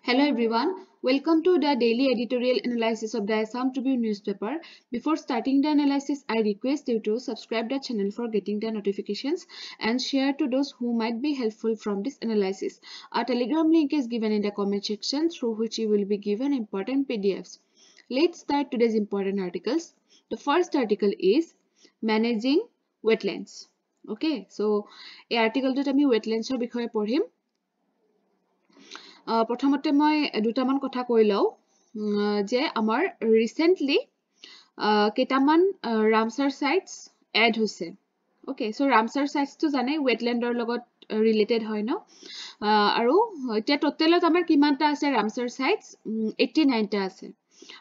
Hello everyone, welcome to the daily editorial analysis of the Assam Tribune newspaper. Before starting the analysis, I request you to subscribe the channel for getting the notifications and share to those who might be helpful from this analysis. A telegram link is given in the comment section through which you will be given important PDFs. Let's start today's important articles. The first article is Managing Wetlands. Okay, so এই articleটোত আমি wetlandsৰ বিষয়ে পঢ়িম। প্ৰথমতে মই দুটামান কথা কৈ লও যে আমাৰ ৰিসেন্টলি কেটামান ৰামসাৰ সাইটস এড হৈছে ওকে সো ৰামসাৰ সাইটস তো জানে ওয়েটল্যান্ডৰ লগত ৰিলেটেড হয় ন আৰু এতিয়া টোটালত আমাৰ কিমানটা আছে ৰামসাৰ সাইটস 89 টা আছে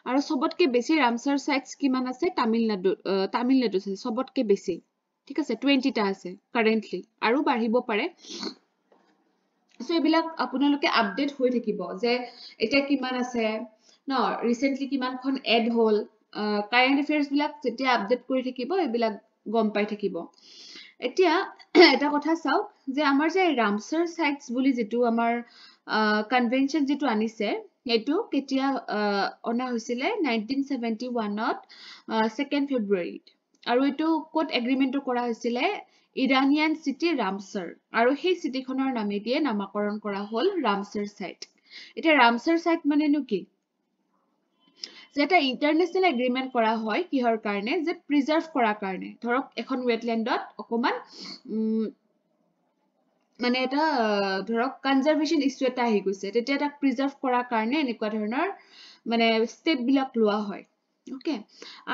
আৰু সবতকে বেছি ৰামসাৰ সাইটস কিমান আছে তামিলনাডু আছে সবতকে বেছি ঠিক আছে 20 টা আছে কারেন্টলি আৰু বাঢ়িব পাৰে So এবিলাক আপোনালোকে আপডেট হৈ থাকিব যে এটা কিমান আছে ন ৰিসেন্টলি কিমানখন এড হল কাৰেন্ট এফেয়াৰ্স বিলাক যেতিয়া আপডেট কৰি থাকিব এবিলাক গম পাই থাকিব এতিয়া এটা কথা চাও যে আমাৰ যে ৰামসাৰ সাইটস বুলি যেটো আমাৰ কনভেনশন যেটো আনিছে এটো কেতিয়া অনা হৈছিল 1971 ত 2nd ফেব্ৰুৱাৰীত আৰু এটো কোট এগ্ৰিমেন্টটো কৰা হৈছিল Iranian city Ramsar আৰু সেই চিটিখনৰ নামে দিয়ে নামকৰণ কৰা হল Ramsar site এটা Ramsar site মানেনো কি যেটা ইন্টাৰনেশনাল এগ্ৰিমেন্ট কৰা হয় কিহৰ কাৰণে যে প্ৰিজাৰ্ভ কৰা কাৰণে ধৰক এখন ওয়েটল্যান্ডত অকমান মানে এটা ধৰক কনজাৰভেশন ইস্যু এটা আহি গৈছে তেতিয়া এটা প্ৰিজাৰ্ভ কৰা কাৰণে এনেকুৱা ধৰণৰ মানে স্টেপ বিলাক লোৱা হয় ওকে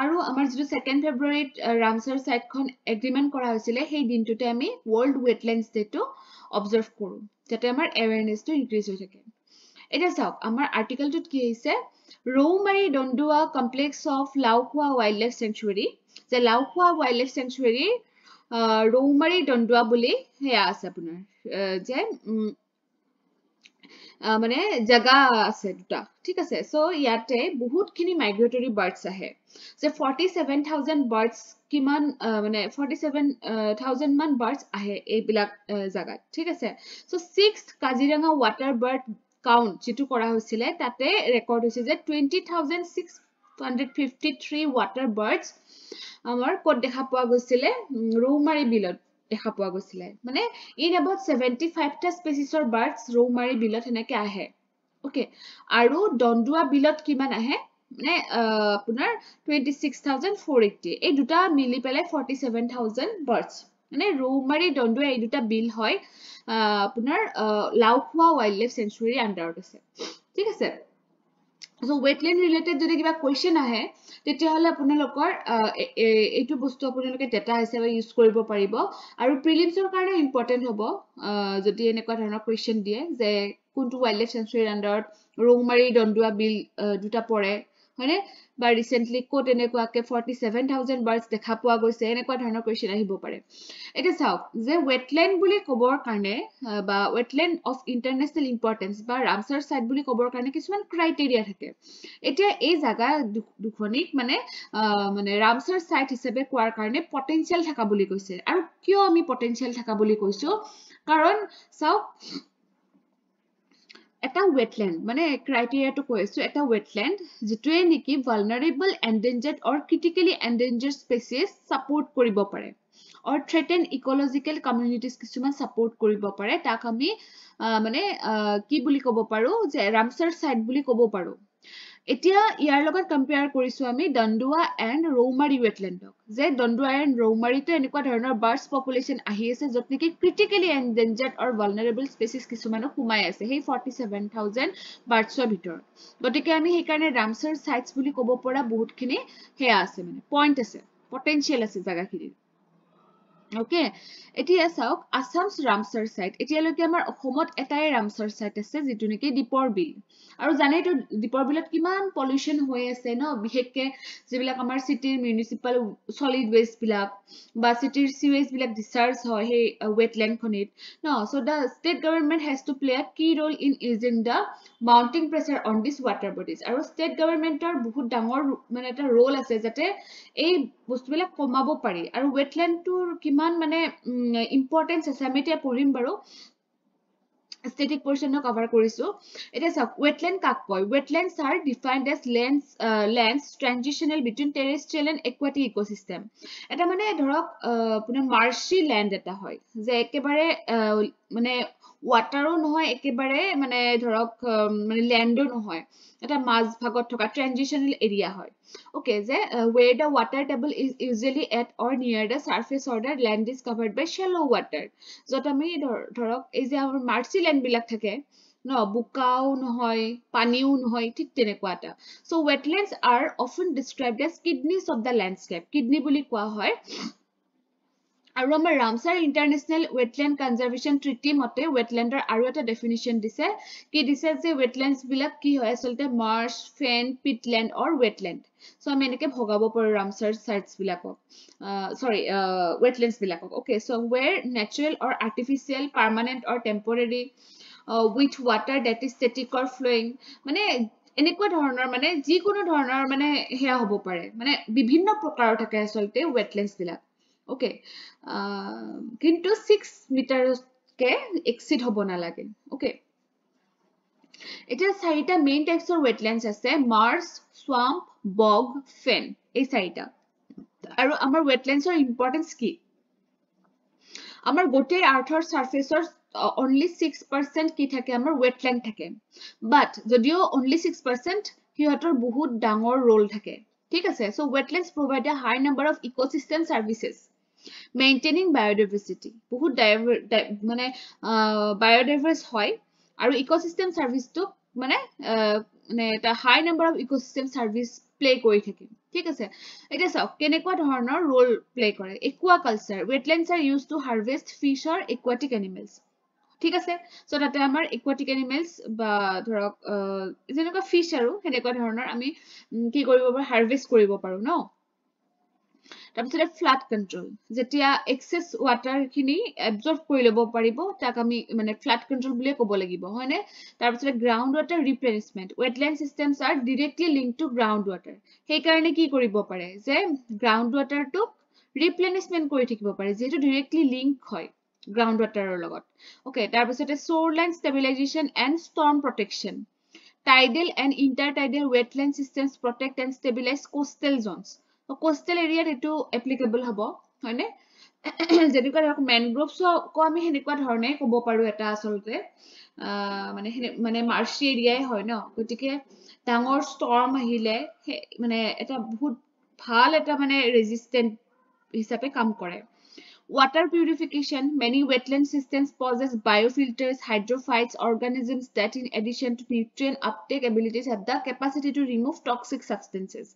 আৰু আমাৰ যেটো 2nd ফেব্ৰুৱাৰীত ৰামসাৰ সাইটখন এগ্ৰিমেন্ট কৰা হৈছিল সেই দিনটোতে আমি ওয়াৰ্ল্ড ওয়েটল্যান্ডস ডেটো অবজাৰ্ভ কৰো যাতে আমাৰ এৱেৰনেছটো ইনক্ৰিজ হৈ থাকে এটা চাওক আমাৰ আৰ্টিকেলটোত কি হৈছে Raumari Dandua complex of Laokhowa wild life sanctuary যে Laokhowa wild life sanctuary Raumari Dandua বুলি হেয়া আছে আপোনাৰ যে মানে জায়গা আছে দুটা ঠিক আছে সো ইয়াতে বহুতখিনি মাইগ্ৰেটৰি বাৰ্ডছ আহে যে 47000 বাৰ্ডছ কিমান মানে 47000 মান বাৰ্ডছ আহে এইবিলাক জায়গাত ঠিক আছে so 6th Kaziranga water bird count যেটো কৰা হৈছিল তাতে ৰেকৰ্ড হৈছে যে 20653 ওয়াটাৰ বাৰ্ডছ আমাৰ কোড দেখা পোৱা গৈছিল ৰৌমাৰী বিলত দেখা পোৱা গৈছিল মানে in about 75 টা স্পেচিছৰ বাৰ্ডছ ৰৌমাৰী বিলত এনেকৈ আহে ওকে আৰু দণ্ডুৱা বিলত কিমান আহে মানে আপোনাৰ 26480 এই দুটা মিলি পেলাই 47000 বাৰ্ডছ মানে ৰৌমাৰী দণ্ডুৱা এই দুটা বিল হয় আপোনাৰ লাউখোৱা ওয়াইল্ড লাইফ স্যাংচুৱেৰী আন্ডাৰত আছে ঠিক আছে So wetland related যদি কিবা কোৱেশ্চন আহে তেতিয়া হলে আপোনালোকৰ এইটো বস্তু আপোনালোকে ডেটা হিচাপে ইউজ কৰিব পাৰিব আৰু প্ৰিলিমছৰ কাৰণে ইম্পৰ্টেন্ট হ'ব যদি এনেকুৱা ধৰণৰ কোৱেশ্চন দিয়ে যে কোনটো ওয়াইল্ড লাইফ স্যাংচুৱেৰী আন্ডাৰত ৰৌমাৰী দণ্ডুৱা বিল দুটা পৰে হয়নে বা ৰিসেন্টলি কোট এনেকুৱাকে 47000 বাৰ্ডছ দেখা পোৱা গৈছে এনেকুৱা ধৰণৰ কোৱেশ্চন আহিব পাৰে এটা চাওক যে ওয়েটল্যান্ড বুলি কবৰ কাৰণে বা ওয়েটল্যান্ড অফ ইন্টাৰনেশনাল ইম্পৰ্টেন্স বা ৰামসাৰ সাইট বুলি কবৰ কাৰণে কিছুমান ক্ৰাইটেৰিয়া থাকে এতিয়া এই জায়গা দুখনিক মানে ৰামসাৰ সাইট হিচাপে কোৱাৰ কাৰণে পটেনশিয়াল থাকা বুলি কৈছে আৰু কিয় আমি পটেনশিয়াল থাকা বুলি কৈছো কাৰণ চাওক এটা ওয়েটল্যান্ড মানে ক্ৰাইটেৰিয়াটো কৈছো এটা ওয়েটল্যান্ড যেটোৱে নেকি ভালনাৰেবল এন্ডেঞ্জাৰ্ড অৰ ক্ৰিটিক্যালি এন্ডেঞ্জাৰ্ড স্পেচিছ সাপোৰ্ট কৰিব পাৰে or threaten ecological communities কিছুমান সাপোৰ্ট কৰিব পাৰে তাক আমি মানে কি বুলি ক'ব পাৰো যে ৰামসাৰ সাইট বুলি ক'ব পাৰো এতিয়া ইয়াৰ লগত কম্পেয়াৰ কৰিছো আমি দণ্ডুৱা এন্ড ৰৌমাৰী ওয়েটল্যান্ডক যে দণ্ডুৱা এন্ড ৰৌমাৰীতে এনেকুৱা ধৰণৰ বাৰ্ডছ পপুলেশন আহি আছে যত নেকি ক্ৰিটিক্যালি এন্ডেঞ্জাৰ্ড অৰ ভালনাৰেবল স্পেচিছ কিছুমানো সোমাই আছে সেই 47000 বাৰ্ডছৰ ভিতৰত গতিকে আমি সেই কাৰণে ৰামসাৰ সাইটস বুলি ক'ব পৰা বহুতখিনি হেয়া আছে মানে পইণ্ট আছে পটেনশিয়াল আছে জায়গাখিনিৰ ওকে এতিয়া চাওক আসামছ ৰামসাৰ সাইট এতিয়ালৈকে আমাৰ অসমত এটাই ৰামসাৰ সাইট আছে যেটো নেকি দীপৰ বিল আৰু জানেইটো দীপৰ বিলত কিমান পলিউশন হৈ আছে ন বিশেষকে যেবিলাক আমাৰ সিটিৰ মিউনিসিপাল সলিড ওয়েষ্ট বিলাক বা সিটিৰ সিৱেজ বিলাক ডিসচাৰ্জ হয় হে ওয়েটল্যান্ড খনিত ন so the state government has to play a key role in easing the mounting pressure on this water bodies আৰু স্টেট গভৰ্নমেন্টৰ বহুত ডাঙৰ মানে এটা ৰোল আছে যাতে এই বস্তুবিলাক কমাব পাৰি আৰু ওয়েটল্যান্ডটোৰ কিমান মানে ইম্পৰ্টেন্স আছে আমি এতিয়া পঢ়িম বাৰু static portion cover korisu. It is a wetland kakoi. Wetlands are defined as lands transitional between terrestrial and aquatic ecosystem. Eta mane dhorok puna marshy land eta hoy. Je ekebare mane water o nohoy ekebare mane dhorok mane land o nohoy. Eta maz bhagot thoka transitional area hoy. Okay, where the water table is usually at or near the surface or the land is covered by shallow water. যত আমি ধৰক এই যে আমাৰ Mercy land বিলাক থাকে ন বুকাও নহয় পানীও নহয় ঠিক তেনেকুৱা এটা so wetlands are often described as kidneys of the landscape kidney বুলি কোৱা হয় আৰু আমাৰ Ramsar international wetland conservation treaty মতে ৱেটলেণ্ডৰ আৰু এটা ডেফিনিশ্যন দিছে কি দিছে যে ৱেটলেণ্ডছ বিলাক কি হয় আচলতে মাৰ্চ ফেন পিটলেণ্ড অৰ ৱেটলেণ্ড সো আমি এনেকে ভগাব পাৰো ৰামছাৰ সাইটছ বিলাকক সৰি ৱেটলেণ্ডছ বিলাকক okay so where natural or artificial permanent or temporary with water that is static or flowing মানে এনেকুৱা ধৰণৰ মানে যিকোনো ধৰণৰ মানে হেয়া হ'ব পাৰে মানে বিভিন্ন প্ৰকাৰৰ থাকে আচলতে ৱেটলেণ্ডছ বিলাক ওকে কিন্তু 6 মিটাৰকে এক্সিড হ'ব নালাগে ওকে এতিয়া চাৰিটা মেইন টাইপছৰ ৱেটলেণ্ডছ আছে মাৰ্ছ স্ৱাম্প বগ ফেন এই চাৰিটা আৰু আমাৰ ৱেটলেণ্ডছৰ ইম্পৰ্টেন্স কি আমাৰ গোটেই আৰ্থৰ সাৰফেসৰ only 6% কি থাকে আমাৰ ৱেটলেণ্ড থাকে বাট যদিও only 6% হিহঁতৰ বহুত ডাঙৰ ৰোল থাকে ঠিক আছে so wetlands provide a high number of ecosystem services maintaining biodiversity বহুত মানে biodiverse হয় আৰু ecosystem service to মানে মানে এটা high number of ecosystem service play কৰি থাকে ঠিক আছে এটা চাওক কেনেকুৱা ধৰণৰ ৰোল প্লে কৰে aquaculture wetlands are used to harvest fish or aquatic animals ঠিক আছে সো তাতে আমাৰ aquatic animals বা ধৰক যেনেকুৱা fish আৰু হেনেকুৱা ধৰণৰ আমি কি কৰিব পাৰো হাৰভেষ্ট কৰিব পাৰো ন তাৰপিছতে ফ্লাড কন্ট্ৰোল যেতিয়া এক্সেস ওয়াটাৰ খিনি এবজৰ্ব কৰি লব পাৰিব তাক আমি মানে ফ্লাড কন্ট্ৰোল বুলিয়ে ক'ব লাগিব হয়নে তাৰপিছতে ground water replenishment wetland systems are directly linked to ground water সেই কাৰণে কি কৰিব পাৰে যে গ্ৰাউণ্ড ওয়াটাৰটো ৰিপ্লেনিশমেন্ট কৰি থাকিব পাৰে যেটো ডাইৰেক্টলি লিংক হয় ground water লগত okay তাৰপিছতে shoreline stabilization and storm protection tidal and intertidal wetland systems protect and stabilize coastal zones so coastal area etu applicable hobo হয়নে যেনেকুৱা ধৰক mangroves কো আমি হেনেকুৱা ধৰণে ক'ব পাৰো এটা আসলতে মানে মাৰ্চি এৰিয়াই হয় ন গতিকে ডাঙৰ storm আহিলে মানে এটা বহুত ভাল এটা মানে resistant হিচাপে কাম কৰে Water purification, many wetland systems possess biofilters, hydrophytes, organisms that in addition to nutrient uptake abilities have the capacity to remove toxic substances.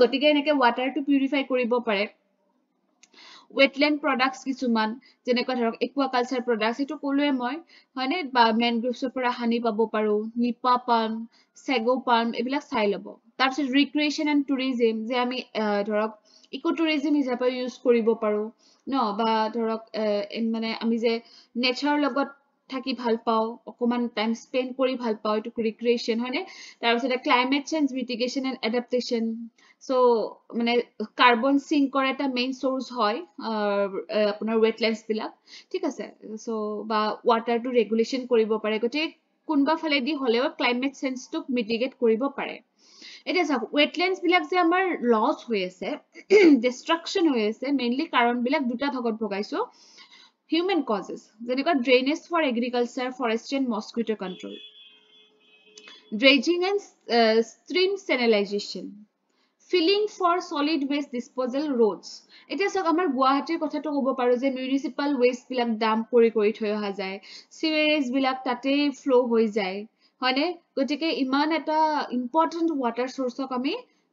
গতিকে এনেকে water to purify কৰিব পাৰে wetland products কিছুমান যেনেকুৱা ধৰক aquaculture products এটো কলোৱে মই হয়নে বা mangroves পৰা হানি পাব পাৰো নিপা পাম sago palm এইবিলাক চাই লব তাৰপিছত recreation and tourism যে আমি ধৰক ecotourism হিচাপে ইউজ কৰিব পাৰো ন বা ধৰক মানে আমি যে নেচাৰ লগত থাকি ভাল পাও অকমান টাইম স্পেন্ড কৰি ভাল পাও এটো ৰিক্ৰিয়েচন হয়নে তাৰপিছত climate change mitigation and adaptation so মানে কাৰ্বন সিঙ্কৰ এটা মেইন সোৰ্স হয় আপোনাৰ ৱেটলেণ্ডছ বিলাক ঠিক আছে সো বা ওয়াটাৰটো ৰেগুলেশন কৰিব পাৰে গতে কোনবা ফালে দি হলেও ক্লাইমেট চেঞ্জটো মিটিগেট কৰিব পাৰে এটা চাওক ৱেটলেণ্ডছ বিলাক যে আমাৰ লস হৈ আছে ডিস্ট্ৰাকশন হৈ আছে মেইনলি কাৰণ বিলাক দুটা ভাগত ভগাইছো human causes যেনেকুৱা drainage for agriculture forestry and mosquito control dredging and stream channelization filling for solid waste disposal roads এটা চাওক আমাৰ গুৱাহাটীৰ কথাটো ক'ব পাৰো যে মিউনিসিপাল ওয়েস্ট বিলাক ডাম্প কৰি থৈ অহা যায় সিৱেৰেজ বিলাক তাতে ফ্লো হৈ যায় হয়নে গতিকে ইমান এটা ইম্পৰ্টেন্ট ওয়াটাৰ সোৰ্সক আমি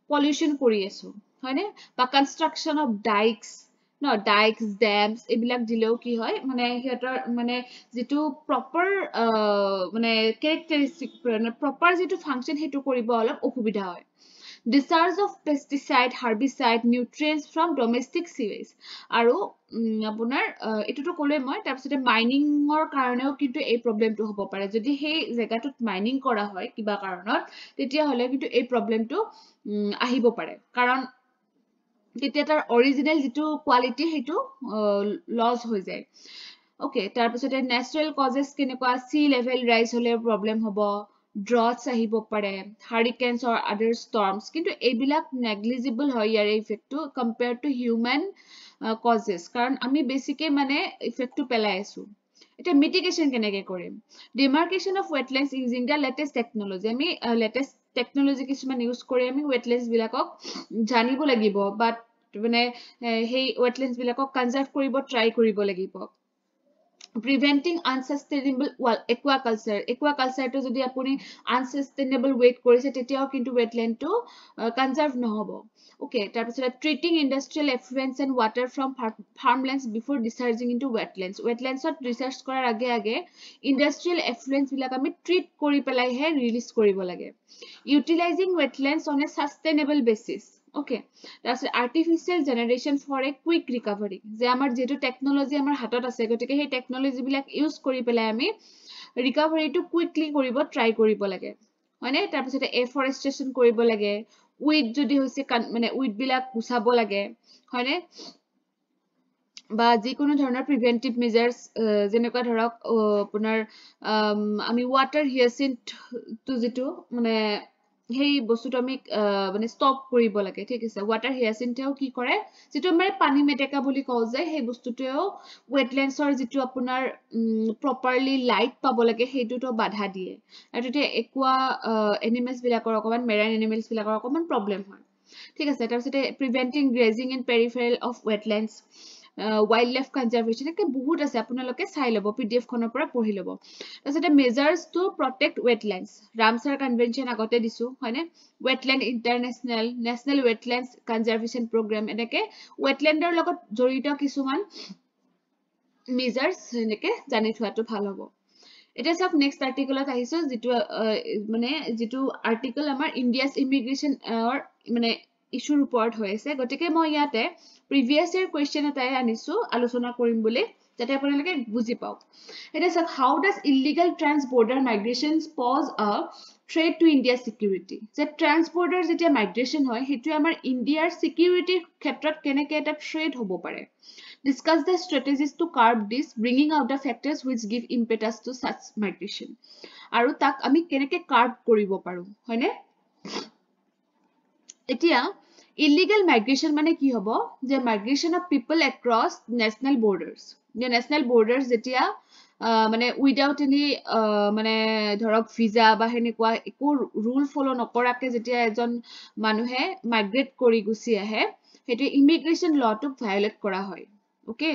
পলিউশন কৰি আছো হয়নে বা কনস্ট্ৰাকশন অফ ডাইকস ন ডাইকস ড্যামস এইবিলাক দিলেও কি হয় মানে হিহঁতৰ মানে যেটো প্ৰপাৰ মানে ক্যাৰেক্টাৰিস্টিক প্ৰপাৰ যেটো ফাংচন হেতু কৰিব অলপ অসুবিধা হয় discharge of pesticide herbicide nutrients from domestic sewage আৰু আপোনাৰ এটোটো কলে মই তাৰপিছতে মাইনিংৰ কাৰণেও কিন্তু এই প্ৰবলেমটো হ'ব পাৰে যদি সেই জায়গাটোত মাইনিং কৰা হয় কিবা কাৰণত তেতিয়া হলে কিন্তু এই প্ৰবলেমটো আহিব পাৰে কাৰণ তেতিয়া তাৰ অৰিজিনাল যেটো কোৱালিটি হেতু লস হৈ যায় Okay, তাৰ পিছতে natural causes কেনেকুৱা sea level rise হলে problem হ'ব, droughts আহিব পাৰে, hurricanes or other storms, কিন্তু এইবিলাক negligible হয় ইয়াৰে effect টো compared to human causes, কাৰণ আমি বেছিকে মানে effect টো পেলাই আছো। এটা mitigation কেনেকে কৰিম? Demarcation of wetlands using the latest technology, আমি latest technology কিছুমান use কৰি আমি wetlands বিলাকক জানিব লাগিব, but মানে সেই wetlands বিলাকক conserve কৰিব try কৰিব লাগিব। Preventing unsustainable aquaculture, aquaculture to jodi apuni unsustainable weight korise tetiao kintu wetland to conserve nohobo. Okay, tar pisore treating industrial effluents and water from farmlands before discharging into wetlands. Wetlands ot research korar age industrial effluents bilak ami treat kori pelai he release koribo lage. Utilizing wetlands on a sustainable basis. Okay, that's artificial generation for a quick recovery. Je amar jeto technology amar hatot ase gotike he technology bilak use kori pelai ami recovery to quickly koribo try koribo lage, hoine? Tar pisote afforestation koribo lage, weed jodi hoise mane weed bilak kusabo lage, hoine? বা যিকোনো ধৰণৰ প্ৰিভেন্টিভ মেজাৰ্স যেনেকুৱা ধৰক আপোনাৰ আমি water হিয়াচিন্থ যিটো মানে সেই বস্তুটো আমি মানে ষ্টপ কৰিব লাগে, ঠিক আছে? ৱাটাৰ হিয়াচিন্থেও কি কৰে, যিটো মানে পানী মেটেকা বুলি কওঁ যে সেই বস্তুটোও ৱেটলেণ্ডছৰ যিটো আপোনাৰ প্ৰপাৰলি লাইট পাব লাগে সেইটোতো বাধা দিয়ে, আৰু তেতিয়া একুৱা এনিমেলছ বিলাকৰ অকমান মেৰাইন এনিমেলছ বিলাকৰ অকমান প্ৰব্লেম হয়, ঠিক আছে? তাৰপিছতে preventing grazing in peripheral of wetlands, wildlife conservation একে বহুত আছে, আপোনালোকে চাই ল'ব, PDF খনৰ পৰা পঢ়ি ল'ব। তাৰপিছতে measures to protect wetlands, Ramsar Convention আগতে দিছো, হয়নে? Wetland International, National Wetlands Conservation Program, এনেকে wetlander লগত জড়িত কিছুমান measures এনেকে জানি থোৱাটো ভাল হ'ব। এটা সব নেক্সট আৰ্টিকলত আহিছো, যিটো মানে যিটো আৰ্টিকল আমাৰ ইণ্ডিয়াছ ইমিগ্ৰেশ্যন মানে ইছ্যুৰ ওপৰত হৈ আছে, গতিকে মই ইয়াতে প্ৰিভিয়াছ ইয়াৰ কুৱেশ্যন এটাই আনিছো আলোচনা কৰিম বুলি, যাতে আপোনালোকে বুজি পাওক। এটা সব how does illegal trans border migration pose a threat to ইণ্ডিয়াৰ চিকিউৰিটি, যে ট্ৰান্স বৰ্ডাৰ যেতিয়া মাইগ্ৰেশ্যন হয় সেইটোৱে আমাৰ ইণ্ডিয়াৰ চিকিউৰিটিৰ ক্ষেত্ৰত কেনেকে এটা থ্ৰেট হ'ব পাৰে। Discuss the strategies to curb this, bringing out the factors which give impetus to such migration. Aru tak ami keneke curb koribo paru, hoine? Etia illegal migration mane ki hobo, je migration of people across national borders. Je national borders jetia মানে without any মানে ধৰক ভিজা বা হেনেকুৱা একো rule ফলো নকৰাকে যেতিয়া এজন মানুহে মাইগ্ৰেট কৰি গুচি আহে, সেইটো ইমিগ্ৰেশ্যন লটোক ভায়োলেট কৰা হয়। ওকে,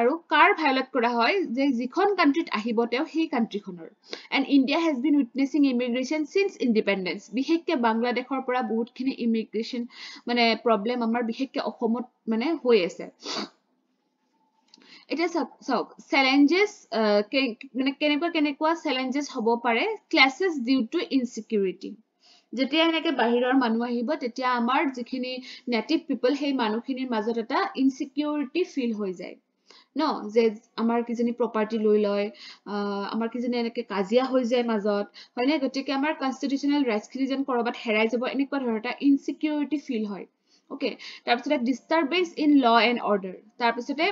আৰু কাৰ ভায়োলেট কৰা হয়, যে যিখন কাণ্ট্ৰিত আহিব তেওঁ সেই কাণ্ট্ৰিখনৰ। And India has been witnessing immigration since independence, বিশেষকে বাংলাদেশৰ পৰা বহুতখিনি ইমিগ্ৰেশ্যন মানে প্ৰব্লেম আমাৰ বিশেষকে অসমত মানে হৈ আছে। এটা চাওক চেলেঞ্জেছ মানে কেনেকুৱা চেলেঞ্জেছ হ'ব পাৰে, ক্লাছেছ ডিউ টু ইনচিকিউৰিটি। যেতিয়া এনেকে বাহিৰৰ মানুহ আহিব তেতিয়া আমাৰ যিখিনি নেটিভ পিপল সেই মানুহখিনিৰ মাজত এটা ইনচিকিউৰিটি ফিল হৈ যায় ন, যে আমাৰ কিজনী প্ৰপাৰ্টি লৈ লয়, আমাৰ কিজনী এনেকে কাজিয়া হৈ যায় মাজত, হয়নে? গতিকে আমাৰ কনষ্টিটিউচনেল ৰাইটছখিনি যেন কৰবাত হেৰাই যাব, এনেকুৱা ধৰণৰ এটা ইনচিকিউৰিটি ফিল হয়। ওকে, তাৰপিছতে ডিষ্টাৰবেন্স ইন ল এণ্ড অৰ্ডাৰ, তাৰপিছতে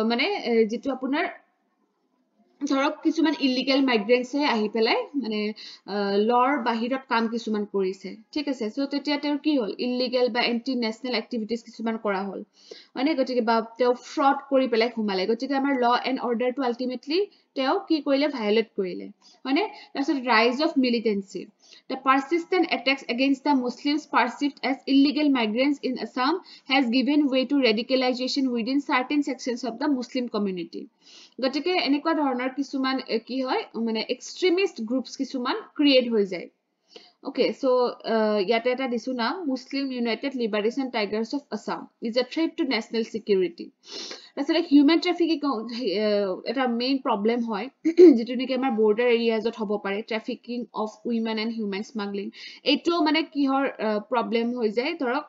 মানে যিটো আপোনাৰ ধৰক কিছুমান ইলিগেল মাইগ্ৰেণ্টছে আহি পেলাই মানে লৰ বাহিৰত কাম কিছুমান কৰিছে, ঠিক আছে? চ' তেতিয়া তেওঁৰ কি হ'ল, ইলিগেল বা এণ্টি নেশ্যনেল এক্টিভিটিজ কিছুমান কৰা হ'ল, হয়নে? গতিকে বা তেওঁ ফ্ৰড কৰি পেলাই সোমালে, গতিকে আমাৰ ল এণ্ড অৰ্ডাৰটো আল্টিমেটলি তেওঁ কি কৰিলে, ভায়োলেট কৰিলে, হয়নে? তাৰপিছত ৰাইজ of মিলিটেঞ্চি, the persistent attacks against the Muslims perceived as illegal migrants in Assam has given way to radicalization within certain sections of the Muslim community. গতিকে এনেকুৱা ধৰণৰ কিছুমান কি হয় মানে এক্সট্ৰিমিষ্ট গ্ৰুপছ কিছুমান ক্ৰিয়েট হৈ যায়। ওকে, চ' ইয়াতে এটা দিছো না, Muslim United Liberation Tigers of Assam is a threat to national security. তাৰপিছতে হিউমেন ট্ৰেফিকিং এটা মেইন প্ৰব্লেম হয়, যিটো নেকি আমাৰ বৰ্ডাৰ এৰিয়াজত হ'ব পাৰে, trafficking of women and human smuggling. এইটো মানে কিহৰ প্ৰব্লেম হৈ যায়, ধৰক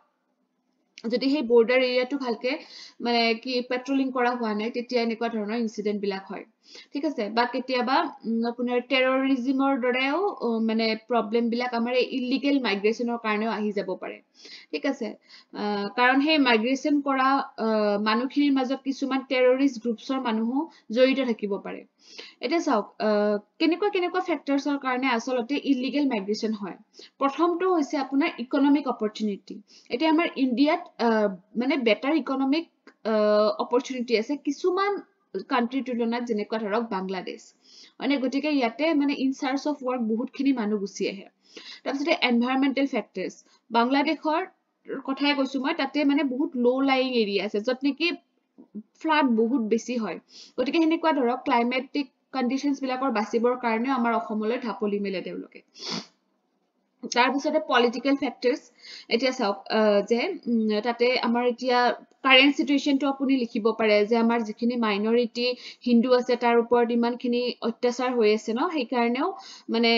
যদি সেই বৰ্ডাৰ এৰিয়াটো ভালকে মানে কি পেট্ৰলিং কৰা হোৱা নাই, তেতিয়া এনেকুৱা ধৰণৰ ইনচিডেণ্ট বিলাক হয়। ঠিক আছে বা কেতিয়াবা আপোনাৰ টেৰৰিজিমৰ দৰেও মানে প্ৰব্লেম বিলাক আমাৰ ইলিগেল মাইগ্ৰেশ্যনৰ কাৰণেও আহি যাব পাৰে ঠিক আছে কাৰণ সেই মাইগ্ৰেশ্যন কৰা মানুহখিনিৰ মাজত কিছুমান টেৰৰিষ্ট গ্ৰুপছৰ মানুহো জড়িত থাকিব পাৰে এটা চাওক কেনেকুৱা ফেক্টৰছৰ কাৰণে আচলতে ইলিগেল মাইগ্ৰেশ্যন হয় প্ৰথমটো হৈছে আপোনাৰ ইকনমিক অপৰচুনিটি এতিয়া আমাৰ ইণ্ডিয়াত মানে বেটাৰ ইকনমিক অপৰচুনিটি আছে কিছুমান কান্ট্ৰিৰ তুলনাত যেনেকুৱা ধৰক বাংলাদেশ মানে গতিকে ইয়াতে মানে ইন চাৰ্চ অফ ৱৰ্ক বহুতখিনি মানুহ গুচি আহে তাৰপিছতে এনভাইৰনমেণ্টেল ফেক্টৰ্ছ বাংলাদেশৰ কথাই কৈছো মই তাতে মানে বহুত ল' লাইং এৰিয়া আছে য'ত নেকি ফ্লাড বহুত বেছি হয় গতিকে সেনেকুৱা ধৰক ক্লাইমেটিক কণ্ডিশ্যনছ বিলাকৰ বাচিবৰ কাৰণে আমাৰ অসমলৈ ঢাপলি মেলে তেওঁলোকে তাৰপিছতে পলিটিকেল ফেক্টৰ্ছ এতিয়া চাওক যে তাতে আমাৰ এতিয়া কাৰেণ্ট চিটুৱেশ্যনটো আপুনি লিখিব পাৰে যে আমাৰ যিখিনি মাইনৰিটি হিন্দু আছে তাৰ ওপৰত ইমানখিনি অত্যাচাৰ হৈ আছে ন সেইকাৰণেও মানে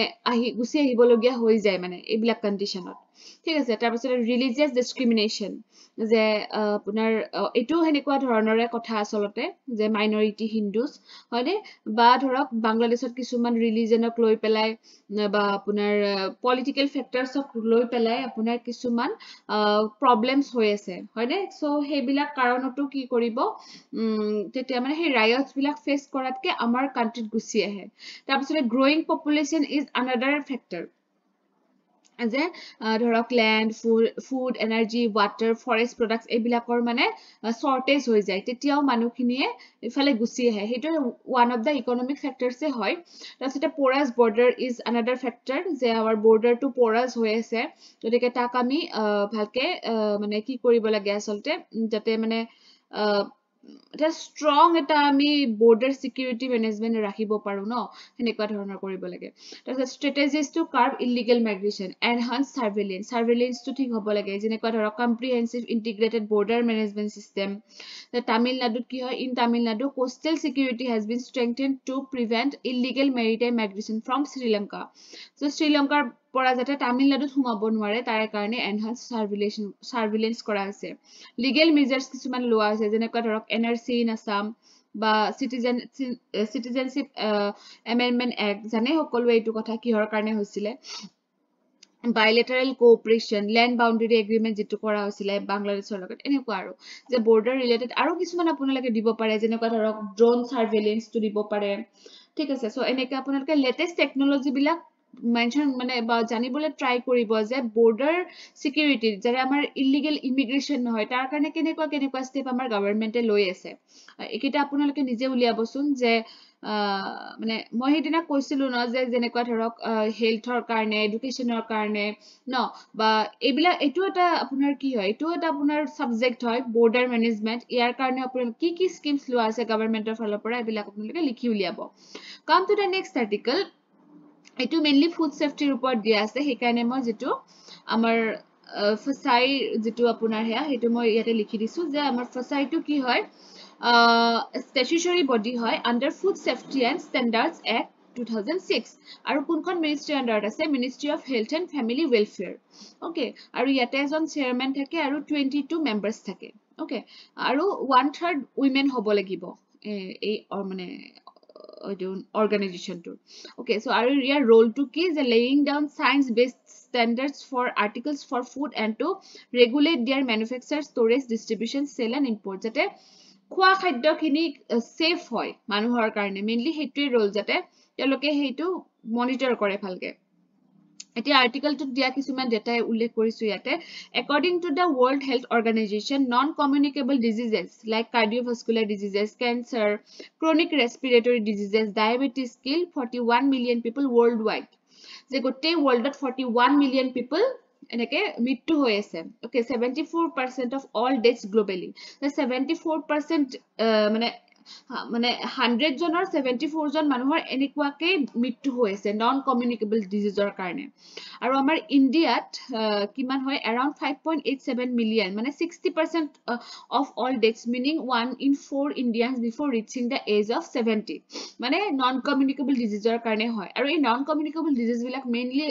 গুচি আহিবলগীয়া হৈ যায় মানে এইবিলাক কণ্ডিশ্যনত ঠিক আছে তাৰপিছতে ৰিলিজিয়াছ ডিছক্ৰিমিনেশ্যন যে আপোনাৰ এইটো সেনেকুৱা ধৰণৰে কথা আচলতে যে মাইনৰিটি হিন্দুজ হয়নে বা ধৰক বাংলাদেশত কিছুমান ৰিলিজনক লৈ পেলাই বা আপোনাৰ পলিটিকেল ফেক্টৰ্ছক লৈ পেলাই আপোনাৰ কিছুমান প্ৰব্লেমছ হৈ আছে হয়নে চ' সেইবিলাক কাৰণতো কি কৰিব তেতিয়া মানে সেই ৰাইটছ বিলাক ফেচ কৰাতকে আমাৰ কাণ্ট্ৰিত গুচি আহে তাৰপিছতে growing population is another factor যে ধৰক land food energy water forest products এইবিলাকৰ মানে শ্বৰ্টেজ হৈ যায় তেতিয়াও মানুহখিনিয়ে ইফালে গুচি আহে সেইটো ওৱান অফ দ্য ইকনমিক ফেক্টৰ্ছে হয় তাৰপিছতে পৰাছ বৰ্ডাৰ ইজ আনাডাৰ ফেক্টৰ যে আমাৰ বৰ্ডাৰটো পৰাছ হৈ আছে গতিকে তাক আমি ভালকে মানে কি কৰিব লাগে আচলতে যাতে মানে এটা ষ্ট্ৰং এটা আমি বৰ্ডাৰ চিকিউৰিটি মেনেজমেণ্ট ৰাখিব পাৰো ন সেনেকুৱা ধৰণৰ কৰিব লাগে তাৰপিছত strategies to curb illegal migration enhance চাৰ্ভেইলেন্সটো ঠিক হ'ব লাগে যেনেকুৱা ধৰক comprehensive integrated border management system তামিলনাডুত কি হয় in Tamil Nadu coastal security has been strengthen to prevent illegal maritime migration from Sri Lanka চ' শ্ৰীলংকাৰ পৰা যাতে তামিলনাডুত সোমাব নোৱাৰে তাৰ কাৰণে এনহান্স চাৰ্ভেইলেন্স কৰা হৈছে লিগেল মেজাৰ্ছ কিছুমান লোৱা হৈছে যেনেকুৱা ধৰক NRC ইন আছাম বা চিটিজেনশ্বিপ এমেণ্ডমেণ্ট এক্ট জানে সকলোৱে এইটো কথা কিহৰ কাৰণে হৈছিলে বাইলেটাৰেল কোঅপাৰেশ্যন লেণ্ড বাউণ্ডেৰী এগ্ৰিমেণ্ট যিটো কৰা হৈছিলে বাংলাদেশৰ লগত এনেকুৱা আৰু যে বৰ্ডাৰ ৰিলেটেড আৰু কিছুমান আপোনালোকে দিব পাৰে যেনেকুৱা ধৰক ড্ৰোন চাৰ্ভেইলেন্সটো দিব পাৰে ঠিক আছে চ' এনেকে আপোনালোকে লেটেষ্ট টেকনলজি বিলাক মেনশ্যন মানে বা জানিবলৈ ট্ৰাই কৰিব যে বৰ্ডাৰ চিকিউৰিটি যাতে আমাৰ ইলিগেল ইমিগ্ৰেশ্যন নহয় তাৰ কাৰণে কেনেকুৱা ষ্টেপ আমাৰ গভৰ্ণমেণ্টে লৈ আছে এইকেইটা আপোনালোকে নিজে উলিয়াবচোন যে মানে মই সেইদিনা কৈছিলো ন যে যেনেকুৱা ধৰক হেল্থৰ কাৰণে এডুকেশ্যনৰ কাৰণে ন বা এইবিলাক এইটো এটা আপোনাৰ কি হয় এইটো এটা আপোনাৰ ছাবজেক্ট হয় বৰ্ডাৰ মেনেজমেণ্ট ইয়াৰ কাৰণে আপোনালোকে কি স্কিমছ লোৱা আছে গভৰ্ণমেণ্টৰ ফালৰ পৰা এইবিলাক আপোনালোকে লিখি উলিয়াব come to the next article এইটো মেইনলি ফুড চেফটিৰ ওপৰত দিয়া আছে সেইকাৰণে মই যিটো আমাৰ ফচাই যিটো আপোনাৰ সেয়া সেইটো মই ইয়াতে লিখি দিছো যে আমাৰ ফচাইটো কি হয় statutory body হয় under Food Safety and Standards Act 2006 আৰু কোনখন মিনিষ্ট্ৰি আন্ডাৰত আছে ministry of health and family welfare okay আৰু ইয়াতে এজন চেয়াৰমেন থাকে আৰু 22 মেম্বাৰ্ছ থাকে অ'কে আৰু 1/3 উইমেন হ'ব লাগিব এই মানে organization okay so are your role to key is laying down science based standards for articles for food and to regulate their manufacture storage distribution sale and import jate khua khadya khini safe hoy manuhor karone mainly hetui role jate teloke heitu monitor kore bhalke এতিয়া আৰ্টিকেলটোত দিয়া কিছুমান ডেটাই উল্লেখ কৰিছো ইয়াতে according to the World Health Organization non-communicable diseases like cardiovascular diseases cancer chronic respiratory diseases diabetes kill 41 million people worldwide যে গোটেই ওয়ার্ল্ডত 41 million পিপল এনেকে মৃত্যু হৈ আছে okay 74% of all deaths globally 74% মানে 100 জনৰ 74 জন মানুহৰ এনেকুৱাকে মৃত্যু হৈ আছে নন কমিউনিকেবল ডিজিজৰ কাৰণে আৰু আমাৰ ইণ্ডিয়াত কিমান হয় around 5.87 মিলিয়ন মানে 60% of all deaths meaning 1 in 4 Indians before reaching the age of 70 মানে নন কমিউনিকেবল ডিজিজৰ কাৰণে হয় আৰু এই নন কমিউনিকেবল ডিজিজ বিলাক mainly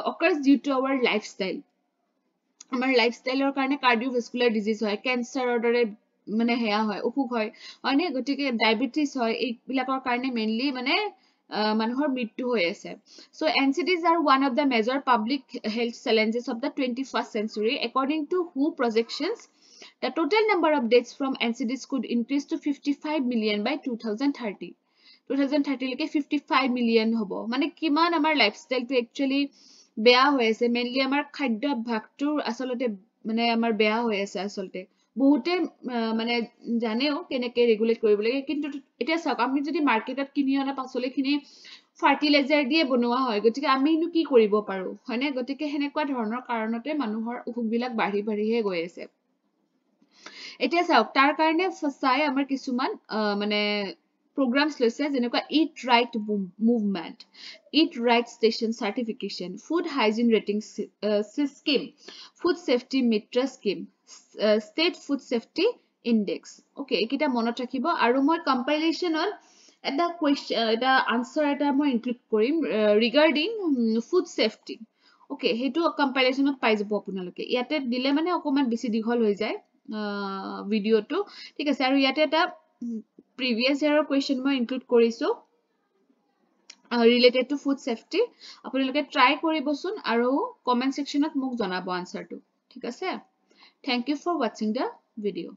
occurs due to our lifestyle আমাৰ লাইফষ্টাইলৰ কাৰণে কাৰ্ডিওভাস্কুলাৰ ডিজিজ হয় কেন্সাৰৰ দৰে মানে হেয়া হয় অসুখ হয় হয়নে গতিকে ডায়াবেটিস হয় এইবিলাকৰ কাৰণে মেইনলি মানে মানুহৰ মৃত্যু হৈ আছে so NCDs are one of the major public health challenges of the 21st century according to WHO projections the total number of deaths from NCDs could increase to 55 million by 2030 লৈকে 55 million হ'ব মানে কিমান আমাৰ লাইফষ্টাইলটো actually বেয়া হৈ আছে mainly আমাৰ খাদ্যাভ্যাসটো আসলতে মানে আমাৰ বেয়া হৈ আছে আসলতে বহুতে মানে জানেও কেনেকে ৰেগুলেট কৰিব লাগে কিন্তু এটা চাওক আমি যদি মাৰ্কেটত কিনি অনা পাচলিখিনি ফাৰ্টিলাইজাৰ দিয়ে বনোৱা হয় গতিকে আমিনো কি কৰিব পাৰো হয়নে গতিকে হেনেকুৱা ধৰণৰ কাৰণতে মানুহৰ অসুখবিলাক বাঢ়িহে গৈ আছে এতিয়া চাওক তাৰ কাৰণে চাই আমাৰ কিছুমান মানে programs লৈছে যেনেকুৱা eat right movement eat right station certification food hygiene rating scheme food safety mitra scheme state food safety index okay ekita monot rakhibo aru moi compilation on eta question eta answer eta moi include korim regarding food safety okay hetu compilation ot pai jabo apunaloke iate dile mane okoman besi dighol hoi jay video to thik ase aru iate eta previous year question মই include কৰিছো related to food safety আপোনালোকে try কৰিবচোন আৰু comment section ত মোক জনাব answer টো ঠিক আছে thank you for watching the video